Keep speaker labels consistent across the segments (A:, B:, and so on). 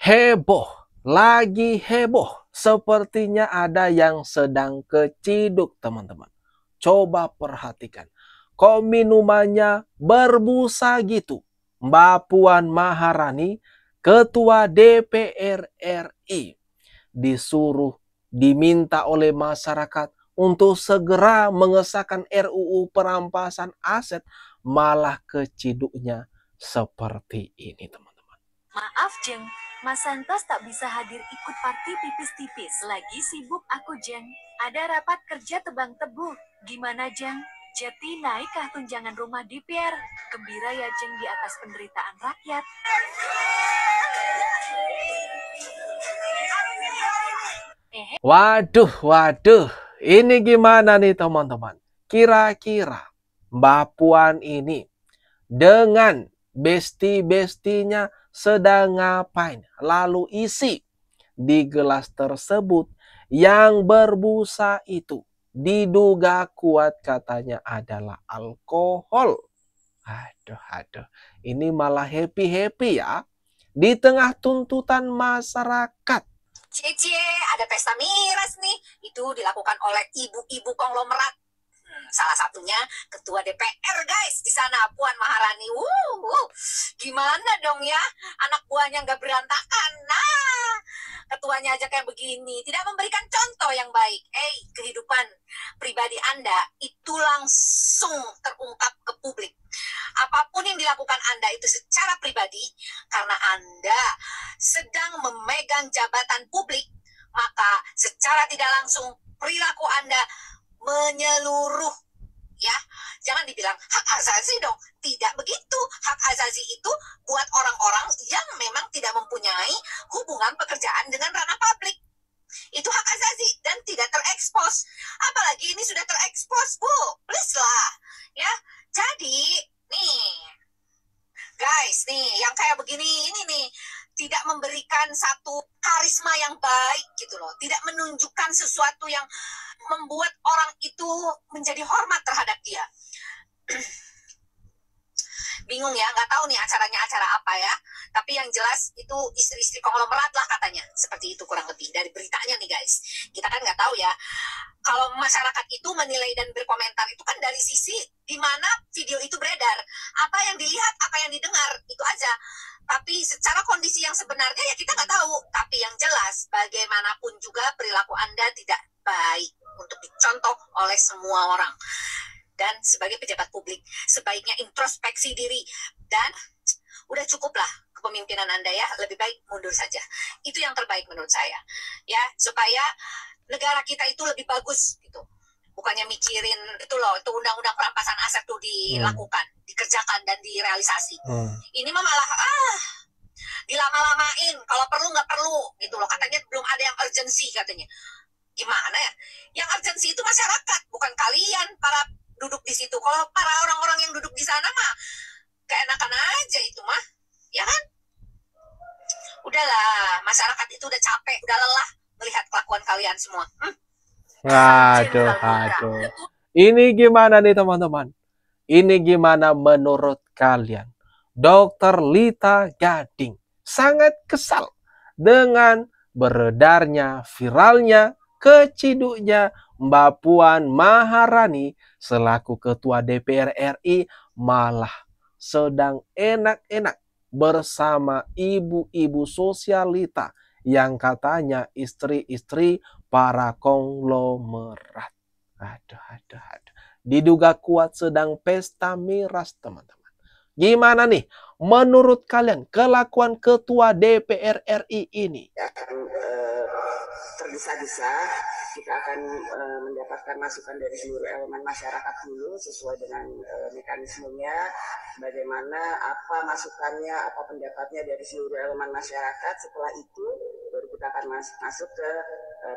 A: Heboh, lagi heboh. Sepertinya ada yang sedang keciduk, teman-teman. Coba perhatikan. Kok minumannya berbusa gitu? Mbak Puan Maharani, Ketua DPR RI, disuruh diminta oleh masyarakat untuk segera mengesahkan RUU perampasan aset, malah keciduknya seperti ini, teman-teman.
B: Maaf, Jeng. Mas Santos tak bisa hadir ikut party tipis-tipis. Lagi sibuk aku, Jeng. Ada rapat kerja tebang tebu. Gimana, Jeng? Jeti naik kah tunjangan rumah DPR? Gembira ya, Jeng, di atas penderitaan rakyat.
A: Waduh. Ini gimana nih, teman-teman? Kira-kira Mbak Puan ini dengan besti-bestinya sedang ngapain? Lalu isi di gelas tersebut yang berbusa itu diduga kuat katanya adalah alkohol. Aduh. Ini malah happy-happy ya. Di tengah tuntutan masyarakat.
C: Cie, ada pesta miras nih. Itu dilakukan oleh ibu-ibu konglomerat. Salah satunya ketua DPR, guys, di sana, Puan Maharani. Gimana dong ya, anak buahnya nggak berantakan. Nah, ketuanya aja kayak begini, tidak memberikan contoh yang baik. Kehidupan pribadi Anda itu langsung terungkap ke publik. Apapun yang dilakukan Anda itu secara pribadi, karena Anda sedang memegang jabatan publik, maka secara tidak langsung perilaku Anda menyeluruh, ya. Jangan dibilang hak asasi dong, tidak begitu. Hak asasi itu buat orang-orang yang memang tidak mempunyai hubungan pekerjaan dengan ranah publik. Itu hak asasi dan tidak terekspos. Apalagi ini sudah terekspos, Bu. Please lah, ya. Jadi nih, guys, nih yang kayak begini ini nih tidak memberikan satu karisma yang baik gitu loh. Tidak menunjukkan sesuatu yang membuat orang itu menjadi hormat terhadap dia. Bingung ya, nggak tahu nih acaranya acara apa ya. Tapi yang jelas itu istri-istri konglomerat lah katanya. Seperti itu kurang lebih dari beritanya nih, guys. Kita kan nggak tahu ya. Kalau masyarakat itu menilai dan berkomentar itu kan dari sisi di mana video itu beredar. Apa yang dilihat, apa yang didengar, itu aja. Tapi secara kondisi yang sebenarnya ya kita nggak tahu. Tapi yang jelas bagaimanapun juga perilaku Anda tidak baik untuk dicontoh oleh semua orang. Dan sebagai pejabat publik, sebaiknya introspeksi diri. Dan udah cukuplah kepemimpinan Anda ya, lebih baik mundur saja. Itu yang terbaik menurut saya. Ya, supaya negara kita itu lebih bagus gitu. Bukannya mikirin itu loh, itu undang-undang perampasan aset tuh dilakukan, dikerjakan dan direalisasi. Ini mah malah dilama-lamain, kalau perlu nggak perlu gitu loh. Katanya belum ada yang urgensi katanya. Gimana ya? Yang urgensi itu masyarakat, bukan kalian para duduk di situ. Kalau para orang-orang yang duduk di sana mah keenakan aja itu mah, ya kan? Udahlah, masyarakat itu udah capek, udah lelah melihat kelakuan kalian semua.
A: Waduh. Ini gimana nih, teman-teman? Ini gimana menurut kalian? Dr. Lita Gading sangat kesal dengan beredarnya, viralnya, keciduknya Mbak Puan Maharani selaku Ketua DPR RI malah sedang enak-enak bersama ibu-ibu sosialita yang katanya istri-istri para konglomerat. Aduh. Diduga kuat sedang pesta miras, teman-teman. Gimana nih menurut kalian kelakuan Ketua DPR RI ini?
D: Tergesa-gesa, kita akan mendapatkan masukan dari seluruh elemen masyarakat dulu sesuai dengan mekanismenya, bagaimana apa masukannya, apa pendapatnya dari seluruh elemen masyarakat. Setelah itu baru kita akan masuk ke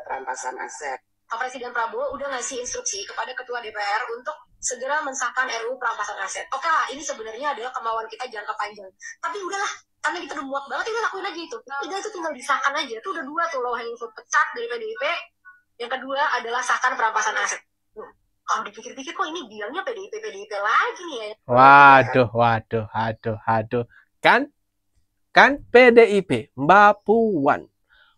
D: perampasan aset.
E: Pak Presiden Prabowo udah ngasih instruksi kepada Ketua DPR untuk segera mensahkan RUU perampasan aset. Oke lah, ini sebenarnya adalah kemauan kita jangka panjang. Tapi udahlah, karena kita udah muak banget, udah lakuin aja itu. Udah itu tinggal disahkan aja. Itu udah dua tuh loh yang pecat dari PDIP. Yang kedua adalah sahkan perampasan aset. Kalau dipikir-pikir kok ini bilangnya PDIP lagi nih ya.
A: Waduh. Kan Kan PDIP, Mbak Puan.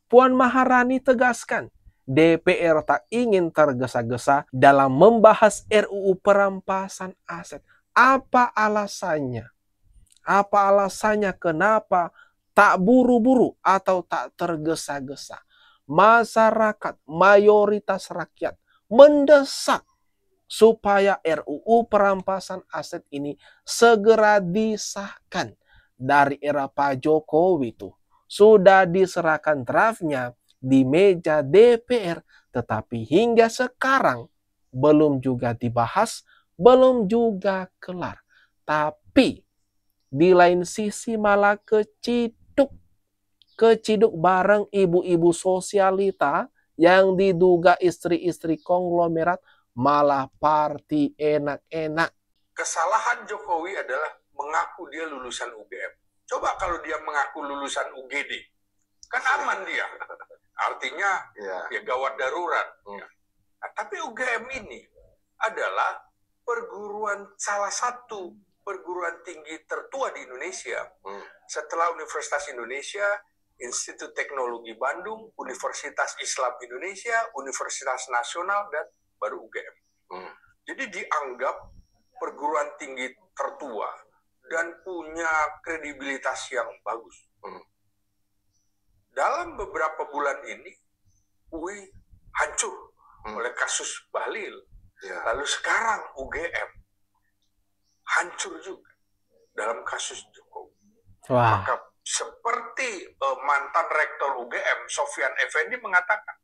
A: Puan Maharani tegaskan, DPR tak ingin tergesa-gesa dalam membahas RUU perampasan aset. Apa alasannya? Apa alasannya kenapa tak buru-buru atau tak tergesa-gesa? Masyarakat, mayoritas rakyat mendesak supaya RUU perampasan aset ini segera disahkan. Dari era Pak Jokowi tuh sudah diserahkan draftnya di meja DPR, tetapi hingga sekarang belum juga dibahas, belum juga kelar. Tapi di lain sisi malah keciduk bareng ibu-ibu sosialita yang diduga istri-istri konglomerat, malah party enak-enak.
F: Kesalahan Jokowi adalah mengaku dia lulusan UGM. Coba kalau dia mengaku lulusan UGD, kan aman dia. Artinya ya gawat darurat. Nah, tapi UGM ini adalah salah satu perguruan tinggi tertua di Indonesia. Setelah Universitas Indonesia, Institut Teknologi Bandung, Universitas Islam Indonesia, Universitas Nasional, dan baru UGM. Jadi dianggap perguruan tinggi tertua dan punya kredibilitas yang bagus. Dalam beberapa bulan ini, UI hancur oleh kasus Bahlil. Lalu sekarang UGM hancur juga dalam kasus Jokowi. Maka seperti mantan rektor UGM, Sofyan Effendi mengatakan,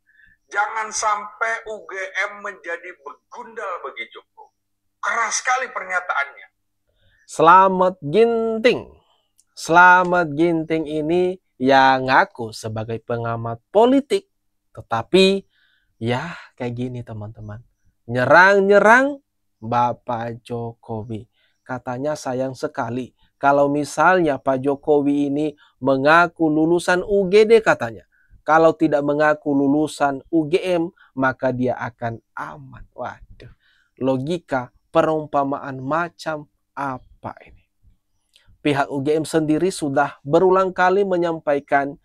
F: jangan sampai UGM menjadi begundal bagi Jokowi. Keras sekali pernyataannya.
A: Selamat Ginting. Selamat Ginting ini yang ngaku sebagai pengamat politik. Tetapi ya kayak gini teman-teman. Nyerang-nyerang Bapak Jokowi. Katanya sayang sekali kalau misalnya Pak Jokowi ini mengaku lulusan UGD katanya. Kalau tidak mengaku lulusan UGM, maka dia akan aman. Waduh, logika perumpamaan macam apa ini? Pihak UGM sendiri sudah berulang kali menyampaikan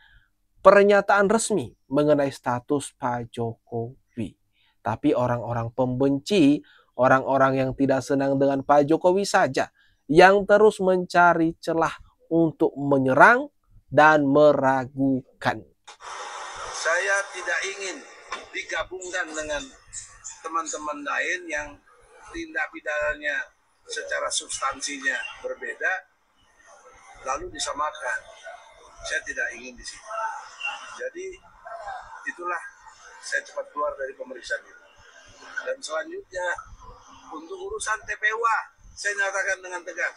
A: pernyataan resmi mengenai status Pak Jokowi. Tapi orang-orang pembenci, orang-orang yang tidak senang dengan Pak Jokowi saja yang terus mencari celah untuk menyerang dan meragukan.
G: Saya tidak ingin digabungkan dengan teman-teman lain yang tindak pidananya secara substansinya berbeda, lalu disamakan. Saya tidak ingin di situ. Jadi itulah saya cepat keluar dari pemeriksaan itu. Dan selanjutnya untuk urusan TPWA, saya nyatakan dengan tegas,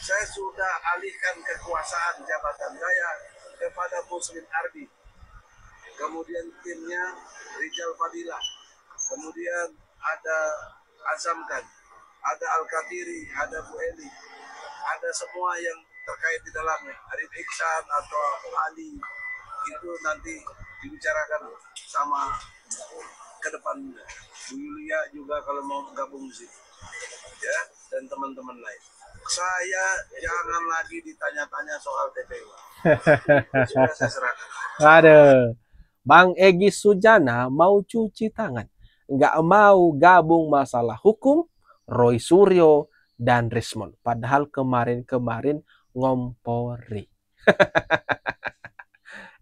G: saya sudah alihkan kekuasaan jabatan saya kepada Muslim Arbi. Kemudian timnya Rijal Fadilah, kemudian ada Azamkan, ada Al-Katiri, ada Bu Eli, ada semua yang terkait di dalamnya, Arif Iksan atau Ali, itu nanti dibicarakan sama ke depan. Bu Yulia juga kalau mau gabung di situ, ya, dan teman-teman lain. Saya jangan lagi ditanya-tanya soal TPU. Sudah saya serahkan.
A: Aduh, Bang Egy Sujana mau cuci tangan. Nggak mau gabung masalah hukum, Roy Suryo dan Rismond. Padahal kemarin-kemarin ngompori.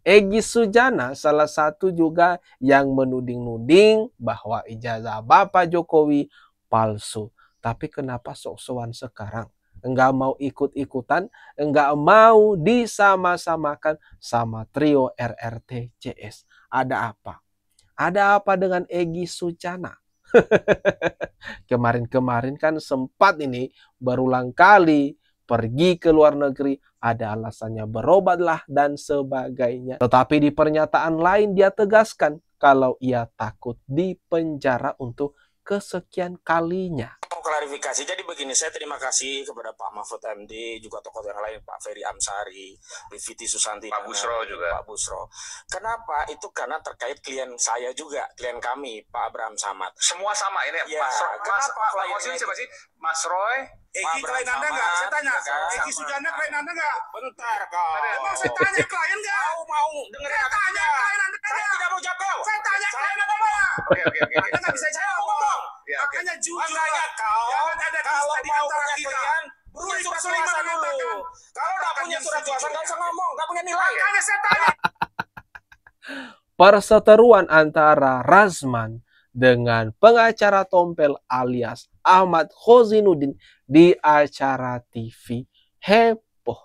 A: Egy Sujana salah satu juga yang menuding-nuding bahwa ijazah Bapak Jokowi palsu. Tapi kenapa sok-sokan sekarang? Enggak mau ikut-ikutan, enggak mau disama-samakan sama trio RRTCS. Ada apa? Ada apa dengan Egy Sujana? Kemarin-kemarin kan sempat ini berulang kali pergi ke luar negeri, ada alasannya berobatlah dan sebagainya. Tetapi di pernyataan lain dia tegaskan kalau ia takut dipenjara untuk kesekian kalinya.
H: Mau klarifikasi, jadi begini, saya terima kasih kepada Pak Mahfud MD, juga tokoh yang lain, Pak Ferry Amsari, Viti Susanti,
F: Pak Busro juga.
H: Pak Busro. Kenapa? Itu karena terkait klien saya juga, klien kami, Pak Abraham Samad.
F: Semua sama ini,
H: Ya,
F: Mas
H: kenapa
F: Roy, siapa sih? Mas Roy,
G: Egi klien Anda nggak? Saya tanya. Egi Sujana klien Anda nggak?
H: Bentar kau.
G: Emang saya tanya klien nggak?
H: Kau mau dengerin
G: Saya
H: apa
G: tanya
H: tidak?
G: klien Anda
H: Saya
G: nggak?
H: tidak mau jawab.
G: Saya tanya klien Anda nggak?
I: Oke.
G: Anda nggak bisa
H: Saya mau
G: jawab.
H: ngomong.
G: Makanya jujur.
H: Makanya kau
G: Jangan ada
H: kalau
G: dusta di
H: mau
G: antara
H: punya
G: kita.
H: klien, punya
G: Beri
H: surat
G: Sulaiman
H: kuasa dulu.
G: mengatakan.
H: Kalau nggak punya surat kuasa nggak usah ngomong, nggak punya nilai.
G: Makanya saya tanya.
A: Perseteruan antara Razman dengan pengacara tompel alias Ahmad Khozinuddin di acara TV heboh.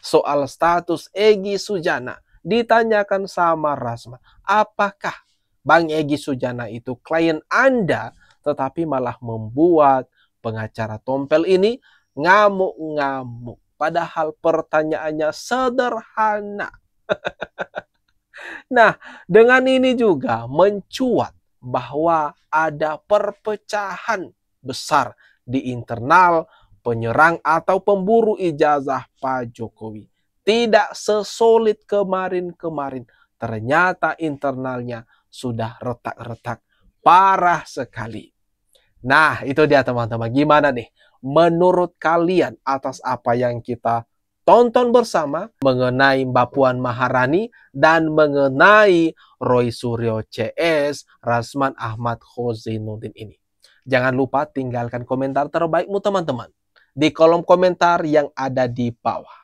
A: Soal status Egy Sujana ditanyakan sama Razman, apakah Bang Egy Sujana itu klien Anda, tetapi malah membuat pengacara tompel ini ngamuk-ngamuk. Padahal pertanyaannya sederhana. Nah, dengan ini juga mencuat bahwa ada perpecahan besar di internal penyerang atau pemburu ijazah Pak Jokowi. Tidak sesolid kemarin-kemarin. Ternyata internalnya sudah retak-retak parah sekali. Nah, itu dia teman-teman. Gimana nih menurut kalian atas apa yang kita tonton bersama mengenai Mbak Puan Maharani dan mengenai Roy Suryo CS, Razman Ahmad Khozinuddin ini? Jangan lupa tinggalkan komentar terbaikmu teman-teman di kolom komentar yang ada di bawah.